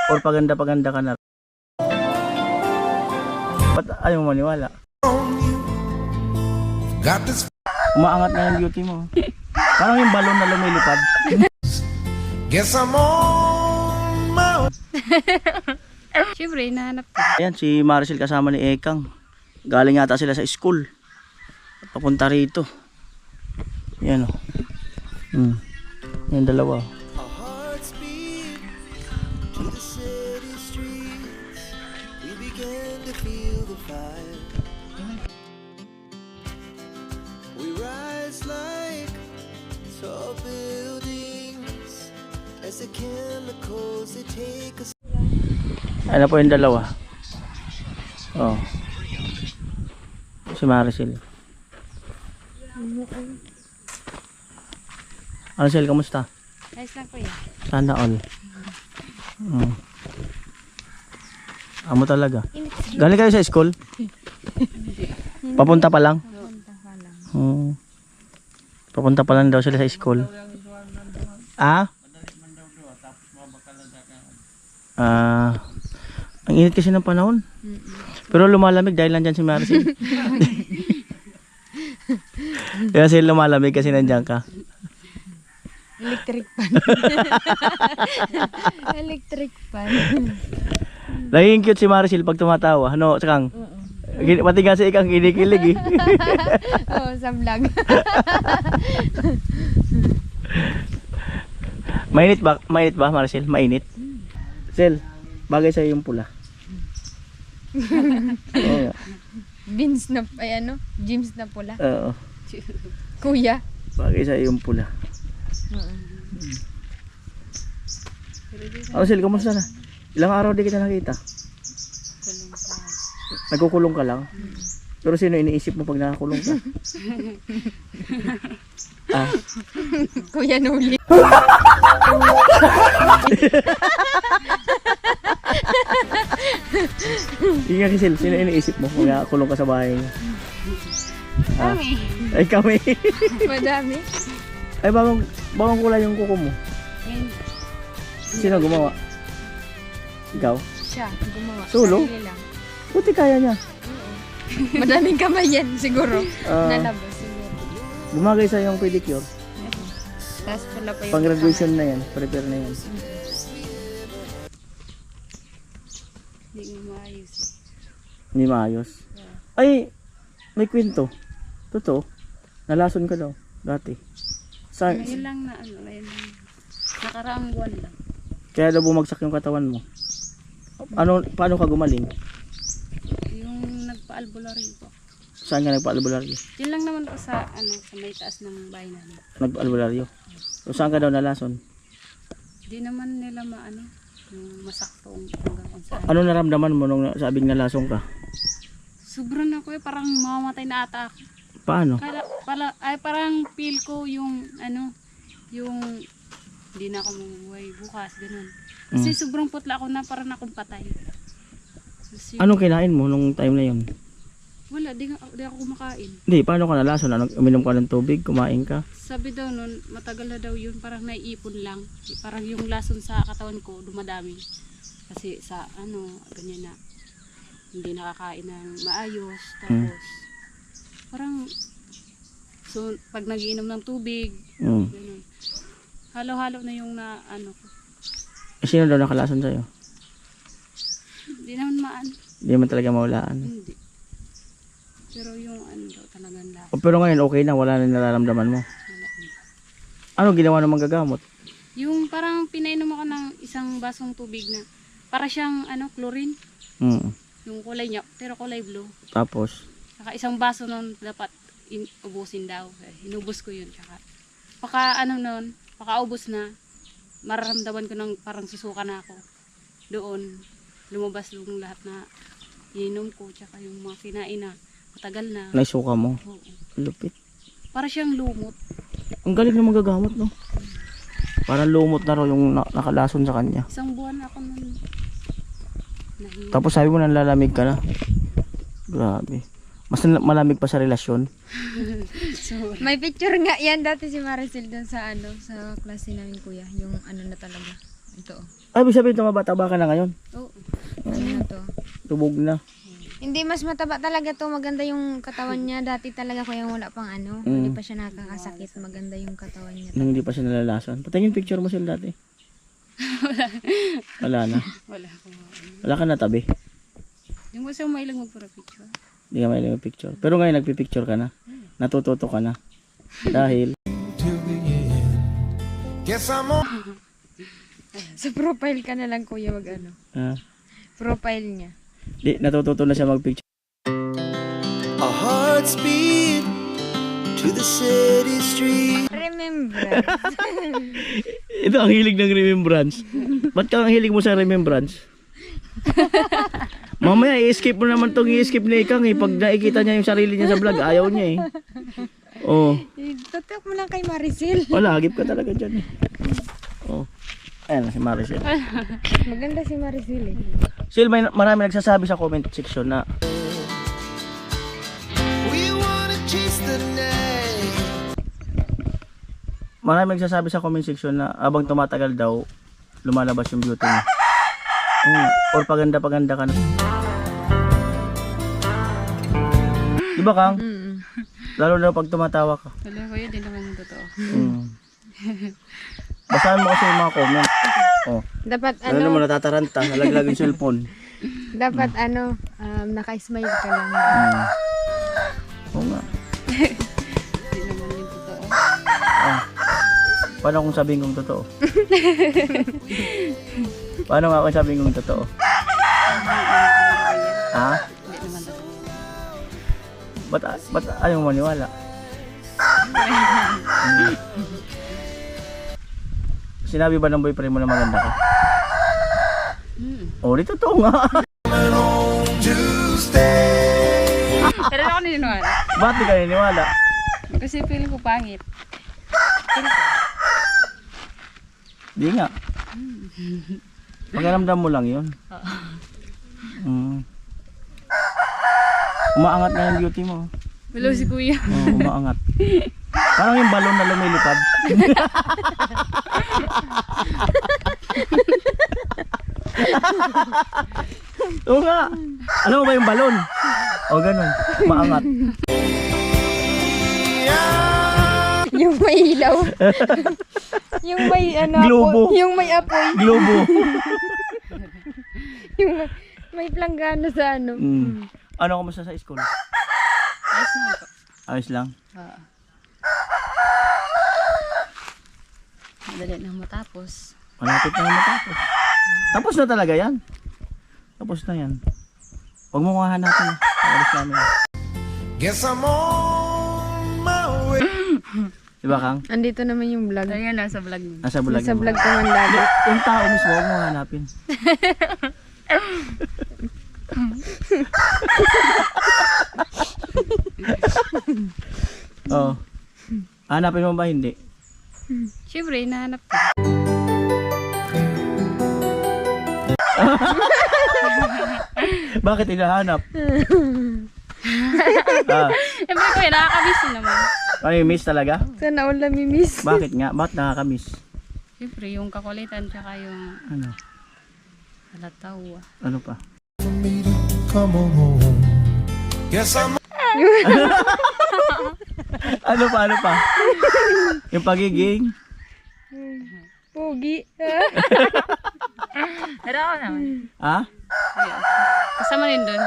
Or paganda-paganda ka na. Ba't ayaw mo maniwala? Umaangat na yung beauty mo. Parang yung balon na lumilipad. Guess I'm on my own. Siyempre, hinahanap ko. Ayan, si Maricel kasama ni Ekang. Galing yata sila sa school. Papunta rito. Yan o. Yan dalawa. Our hearts beat to the city streets. We began to feel the fire. We rise like tall buildings as the chemicals they take us. Ano po yung dalawa? Oh. Si Maricel. Maricel, kamusta? Ayos lang kuya. Sana all. Amo talaga. Galing kayo sa school? Papunta pa lang? Papunta pa lang daw sila sa school. Ang init kasi ng panahon. Pero lumalamig dahil nandyan si Maricel. Kaya sila lumalamig kasi nandyan ka. Electric fan. Electric fan. Naging cute si Maricel pag tumatawa. Ano, sakang? Pati nga si Ikang kinikilig eh. Oo, sa vlog. Mainit ba? Mainit ba, Maricel? Mainit? Sel, bagay sa'yo yung pula. Oo nga. Beans na, ay ano, jeans na pula. Oo. Kuya. Bagay sa'yo yung pula. Ano, Sel, kamusta na? Ilang araw di kita nakita? Nagkukulong ka lang? Pero sino iniisip mo pag nakakulong ka? Kuya Nuli. Hindi nga, Sel, sino iniisip mo pag nakakulong ka sa bahay niya? Kami. Ay, kami. Madami. Ay, bagong kulay yung kuko mo. Sino gumawa? Ikaw? Siya, gumawa. Solo? Sarili lang. Buti kaya niya. Madaming kamay yan siguro. Nalabas siguro. Bumagay sa yung pedicure. Tapos pala pa yung Pang graduation na yan. Prepare na yan. Hindi mo maayos. Hindi maayos. Ay, may kwento. Totoo. Nalason ka daw. Dati. Ngayon lang na ano. Ngayon lang. Nakaraang buwan lang. Kaya daw bumagsak yung katawan mo. Paano ka gumaling? Yung nagpa-albularyo po. Saan ka nagpa-albularyo? Yun lang naman po sa ano, sa may taas ng bahay namin. Nagpa-albularyo? So saan ka daw nalason? Di naman nila maano, yung masaktong hanggang kung saan. Ano naramdaman mo nung sabing nalasong ka? Sobrang ako parang mamamatay na ata ako. Paano? Parang feel ko yung ano, yung hindi na ako mabuhay bukas, ganun. Kasi sobrang putla ako na parang akong patay. Anong kinain mo nung time na yun? Wala, di ako kumakain. Hindi, paano ka nalason? Uminom ka ng tubig? Kumain ka? Sabi daw nun, matagal na daw yun, parang naiipon lang. Parang yung lason sa katawan ko, dumadami. Kasi sa ano, ganyan na, hindi nakakain ng maayos. Tapos, parang, so pag nagiinom ng tubig, ganun. Halo-halo na yung na ano ko. Sino daw nakalason sa'yo? Hindi naman Hindi man talaga maulaan. Hindi. Pero yung ano daw talagang lahat. Pero ngayon okay na, wala na nararamdaman mo. Ano ginawa ng manggagamot? Yung parang pinainom ako ng isang basong tubig na para siyang ano, chlorine. Yung kulay niya, pero kulay blue. Tapos? Saka isang baso nun dapat ubusin daw. Inubos ko yun. Saka pakaubos na, mararamdaman ko ng parang susuka na ako. Doon, lumabas yung lahat na ininom ko, tsaka yung mga kinain na matagal na. Naisuka mo? Oo. Lupit. Para siyang lumot. Ang galing na magagamot, no? Parang lumot na raw yung nakalason sa kanya. Isang buwan ako nun. Tapos sabi mo nanlalamig ka na. Grabe. Mas malamig pa sa relasyon. May picture nga yan dati si Maricel doon sa ano, sa klase namin kuya. Yung ano na talaga. Ito. Ay, ibig sabihin tumaba-taba ka na ngayon. Oo. Ano na to? Tubog na. Hindi, mas mataba talaga to. Maganda yung katawan niya. Dati talaga ko yung wala pang ano. Hindi pa siya nakakasakit. Maganda yung katawan niya. Nung hindi pa siya nalalason. Patingin picture mo sila dati. Wala na. Wala akong Wala ka na tabi. Yung gusto mo mailang magpura picture. Hindi ka may picture. Pero ngayon nagpipicture ka na. Natututo ka na. Dahil till the end. Guess I'm on. Sa profile ka na lang kuya wag ano. Profile niya. Natututo na siya magpicture. Our hearts beat to the city street. Remember. Ito ang hilig ng remembrance. Ba't ka ang hilig mo sa remembrance? Mamaya i-escape mo naman tong i-escape ni Ikang eh. Pag nakikita niya yung sarili niya sa vlog, ayaw niya eh. Oh. Tutok mo lang kay Maricel. Wala, hagip ka talaga dyan eh. Oh. Ayan na si Maricel. Maganda si Maricel eh. Sil, marami nagsasabi sa comment section na We wanna chase the night. marami nagsasabi sa comment section na abang tumatagal daw, lumalabas yung beauty mo. Or paganda-paganda ka na. Di ba Kang? Lalo na pag tumatawa ka. Wala ko yun, di naman yung totoo. Basahan mo kasi yung mga comment. Oh. Dapat Ano ano, naman natataranta, nalaglag yung cellphone. dapat ano, naka-smile ka lang. Oo nga. Di naman yung totoo. Paano kung sabihin kong totoo? Paano nga kung sabihin kong totoo? Ha? Hindi naman totoo. Ba't ayaw mo maniwala? Sinabi ba ng boyfriend mo na maganda ka? Oh, di totoo nga. Pero ako naniniwala. Ba't di ka naniniwala? Kasi feeling ko pangit. Di nga. Pagkaramdam mo lang yun. Umaangat na yung beauty mo. Hello si kuya. Umaangat. Parang yung balon na lumilipad. Oo nga. Alam mo ba yung balon? O ganun. Umaangat. Yung may ilaw. Yung may ano, Globo. apoy. Yung may apoy. Globo. Yung may planggana sa ano. Ano kumusta sa school? Ayos na ako. Ayos lang. Oo. Madali na matapos. Malapit na matapos. Tapos na talaga yan. Tapos na yan. Huwag mo nga hanapin. Alis namin. Guess I'm on my way. Diba Kang? Andito naman yung vlog. Ayan, nasa vlog mo. Nasa bulag Sa naman. vlog ko man lagi. Yung tao mismo, huwag mo hanapin. Oh. Hanapin mo ba hindi? Siyempre, hinahanap ko. Bakit hinahanap? Siyempre kuya, nakakamiss naman. Ay, miss talaga? Sana all namimiss. Bakit nga? Bakit nakakamiss? Siyempre, yung kakulitan tsaka yung Ano? halatawa. Ano pa? For me to come on home. Guess I'm Ano pa? Ano pa? Yung pagiging? Pogi. Pero ako naman. Ha? Ayun. Kasama rin doon.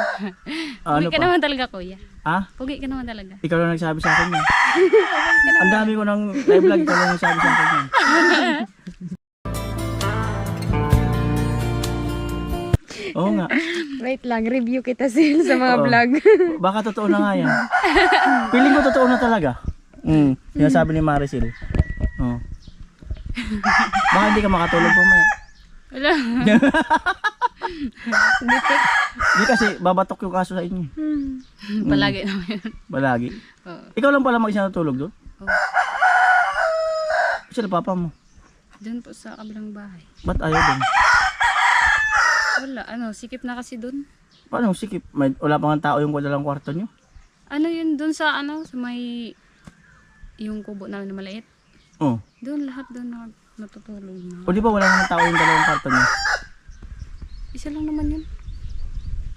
Ano Pugi ka pa? naman talaga kuya. Ha? Pugi ka naman talaga. Ikaw lang nagsabi sa akin yan. Ang dami ko ng live vlog, ikaw lang nagsabi sa akin yan. Oo nga. Wait lang, review kita sil sa mga Oo. vlog. Baka totoo na nga yan. Feeling ko totoo na talaga. Sinasabi ni Maricel. Oh. Baka hindi ka makatulog mamaya. Wala. Hindi kasi babatok yung kaso sa inyo. Palagi naman yun. Balagi. Oo. Ikaw lang pala mag-isa natulog doon? Oo. Sila papa mo. Doon po sa kabilang bahay. Ba't ayaw doon? Wala, sikip na kasi doon. Paano sikip? Wala pa nga tao yung dalang kwarto nyo? Ano yun, doon sa sa may, yung kubo namin na maliit. Oh. Doon lahat doon natutulog na. O di ba wala naman tao yung dalawang kwarto niya? Isa lang naman yun.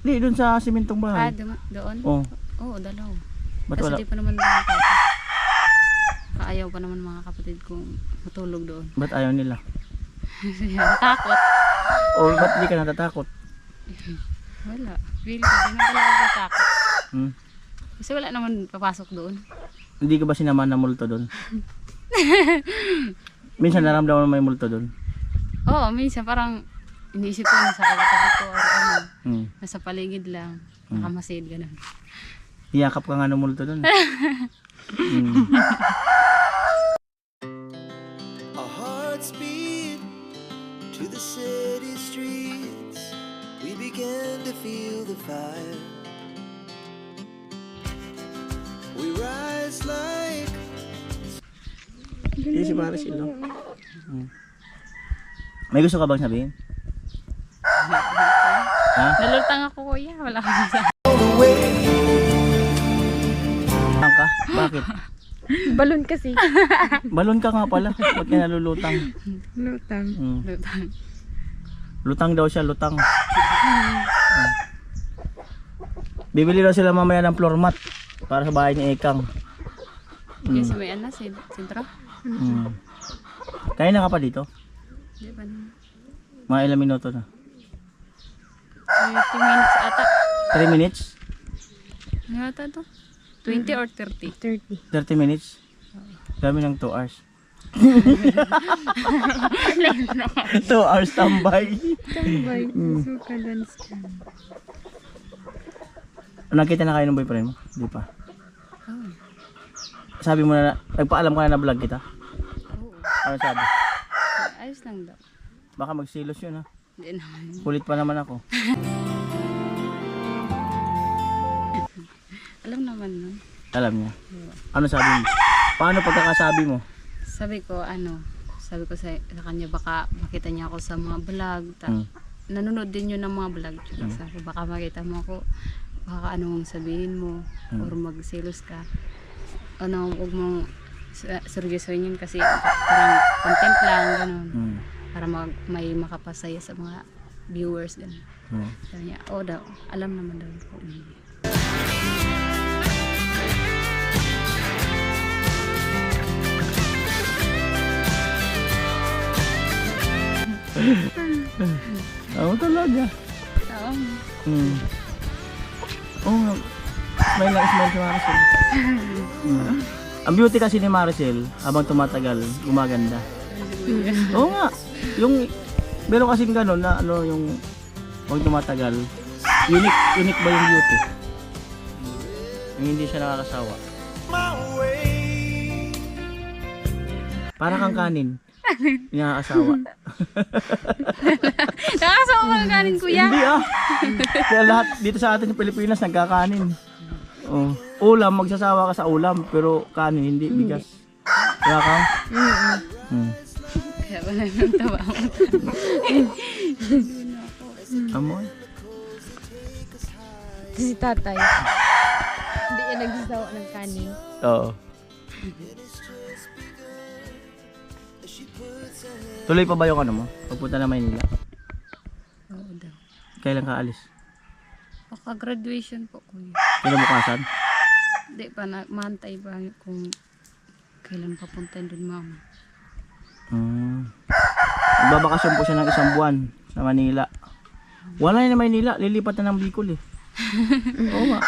Hindi, doon sa simentong bahay. Doon? Oh, Oo, dalaw. ba't Kasi wala? di pa naman doon papa. Kaayaw pa naman mga kapatid kong matulog doon. Ba't ayaw nila? Takot. O ba't di ka natatakot? Wala. Feel ko, di na talaga natakot. Hmm. Kasi wala naman papasok doon. Hindi ka ba sinama na multo doon? Minsan naramdaman mo may multo doon. Oo, minsan parang iniisip ko nasa katabi ko or ano, Hmm. nasa paligid lang, nakamasid, gano'n. Iyakap ka nga ng multo doon. Hmm. Our hearts beat to the city streets. We began to feel the fire. We rise like Hindi si Maricel, no? Hmm. May gusto ka bang sabihin? Ha? Nalutang ako kuya, wala akong masabi. the way. Lutang ka? Bakit? Balon kasi. Balon ka nga pala. Ba't ka nalulutang? Lutang. Hmm. Lutang. Lutang daw siya, lutang. Hmm. Bibili daw sila mamaya ng floor mat para sa bahay ni Ekang. Kaya sa may anas, sentro? Hmm. Kaya na ka pa dito? Di ba naman? Mga ilang minuto na? 30 minutes ata. 3 minutes? Ano ata to? 20 or 30? 30. 30 minutes? Dami ng 2 hours. 2 hours tambay. Tambay. Suka dance ka. Nakita na kayo ng boyfriend mo? Di pa. Oo. Sabi mo na, nagpaalam ka na na vlog kita? Oo. Ano sabi? Ayos lang daw. Baka magsilos yun ha. Hindi naman. Kulit pa naman ako. Alam naman nun. Alam niya. Ano sabi mo? Paano pagkakasabi mo? Sabi ko sa kanya baka makita niya ako sa mga vlog. Nanonood din yun ng mga vlog. Sabi baka makita mo ako, baka ano mong sabihin mo or magselos ka. Ano, huwag mong seryosohin yun kasi parang content lang, gano'n. Para may makapasaya sa mga viewers, gano'n. Sabi niya, daw, alam naman daw ko. Oo talaga. Oo. Oo nga. Smile lang, smile si Maricel. Ang beauty kasi ni Maricel, habang tumatagal, gumaganda. Oo nga. Yung, meron kasing gano'n na ano yung, habang tumatagal, unique ba yung beauty? Yung hindi siya nakakasawa. My way. Para kang kanin. Hindi nakakasawa. Nakakasawa ka ng kanin, kuya. Hindi ah. Kaya lahat dito sa atin sa Pilipinas nagkakanin. Oh. Ulam, magsasawa ka sa ulam, pero kanin, hindi, bigas. Kaya ka? Kaya wala nang tawa mo. Amoy. Si tatay. Hindi yan nagsasawa ng kanin. Oo. Tuloy pa ba yung ano mo? Pagpunta na Maynila? Oo daw. Kailan ka alis? Pagka-graduation po, kuya. Kinabukasan? Hindi pa, mantay pa kung kailan papuntahin doon, mama. Magbabakasyon po siya ng 1 buwan sa Manila. Wala na Maynila, lilipat na ng Bicol eh. Oo nga.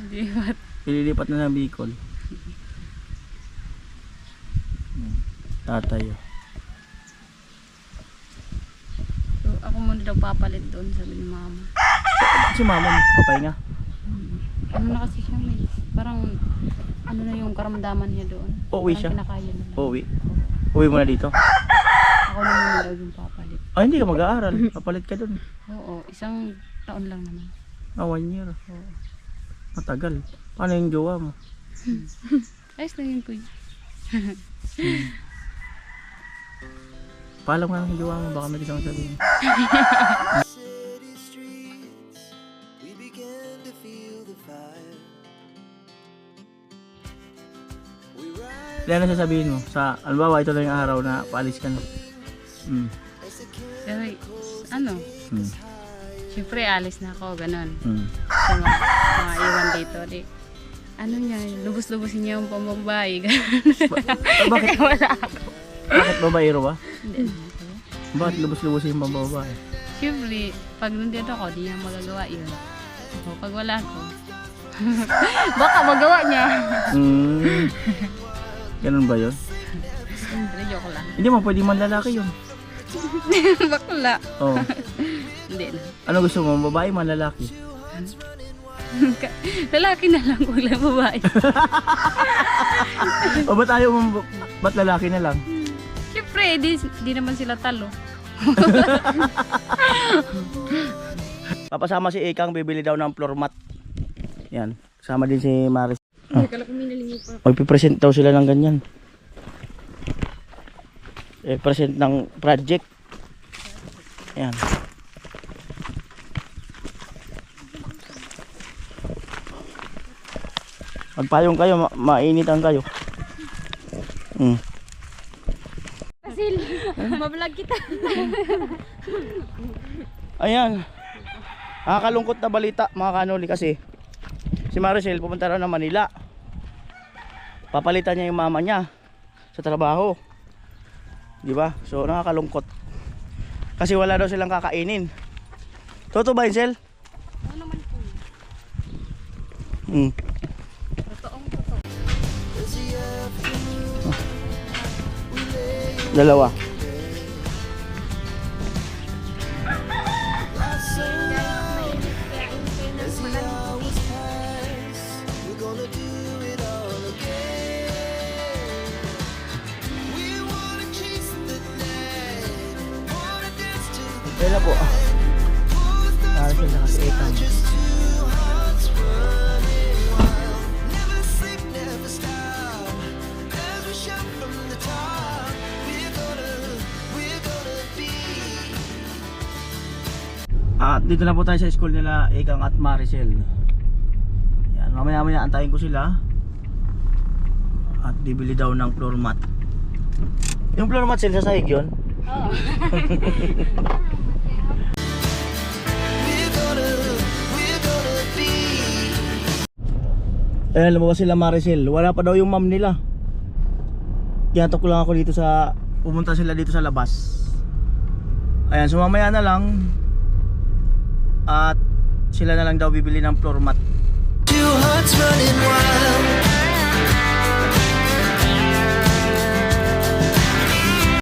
Hindi ba? Lilipat na ng Bicol. Tatay. So, ako muna daw papalit doon, sabi ni mama. Si mama mo, papahinga. Ano na kasi siya, may parang ano na yung karamdaman niya doon. Uuwi Parang siya? kinakaya na lang. Uwi. Uwi mo na dito. Ako na muna daw yung papalit. Ay, hindi ka mag-aaral. Papalit ka dun. Oo, 1 taon lang naman. 1 year. Oo. Matagal. Paano yung jowa mo? Ayos lang yun, kuya. Paalam nga ng jowa mo, baka may gusto kang sabihin. City streets, we began to feel the fire. We rise Kaya na sasabihin mo, sa, albawa, ito na yung araw na paalis ka na. Pero ano, Mm. syempre alis na ako, ganun. Mm. Sa mga iwan dito, di. Ano niya, lubos-lubosin niya yung pambabae. Bakit? Wala. Bakit babaero ba? Hindi. Bakit lubos-lubos yung babae? Siyempre, pag nandito ako, di niya magagawa yun. So, pag wala ako, baka magawa niya. Ganun ba yun? Siyempre, joke lang. Hindi mo, pwede man lalaki yun. Bakla. Oo. Hindi na. Ano gusto mo, babae man lalaki? Lalaki na lang, huwag lang babae. O ba't ayaw mo, ba't lalaki na lang? Siyempre, di naman sila talo. Papasama si Ikang, bibili daw ng floor mat. Yan, kasama din si Maris. Magpipresent daw sila ng ganyan. Present ng project. Yan. Magpayong kayo, mainitan kayo. Basil, mablog kita. Ayan. Nakakalungkot na balita mga kanoli kasi si Maricel pupunta raw ng Manila. Papalitan niya yung mama niya sa trabaho. Di ba? So nakakalungkot. Kasi wala daw silang kakainin. Totoo ba, Insel? Oo naman po. Totoong totoo. Dalawa. We're gonna do it all again. We wanna chase the night, wanna dance to the Kailan po? Maricel na kasi Ikang. just two hearts running wild. Never sleep, never stop. As we shout from the top, we're gonna be. At dito na po tayo sa school nila Ikang at Maricel. Yan, mamaya antayin ko sila. At bibili daw ng floor mat. Yung floor mat sila sa sahig yun? Oo. We're gonna be. Eh, lumabas sila Maricel. Wala pa daw yung mom nila. Kiyatok lang ako dito sa... Pumunta sila dito sa labas. Ayan, so mamaya na lang. At sila na lang daw bibili ng floor mat. Two hearts running wild.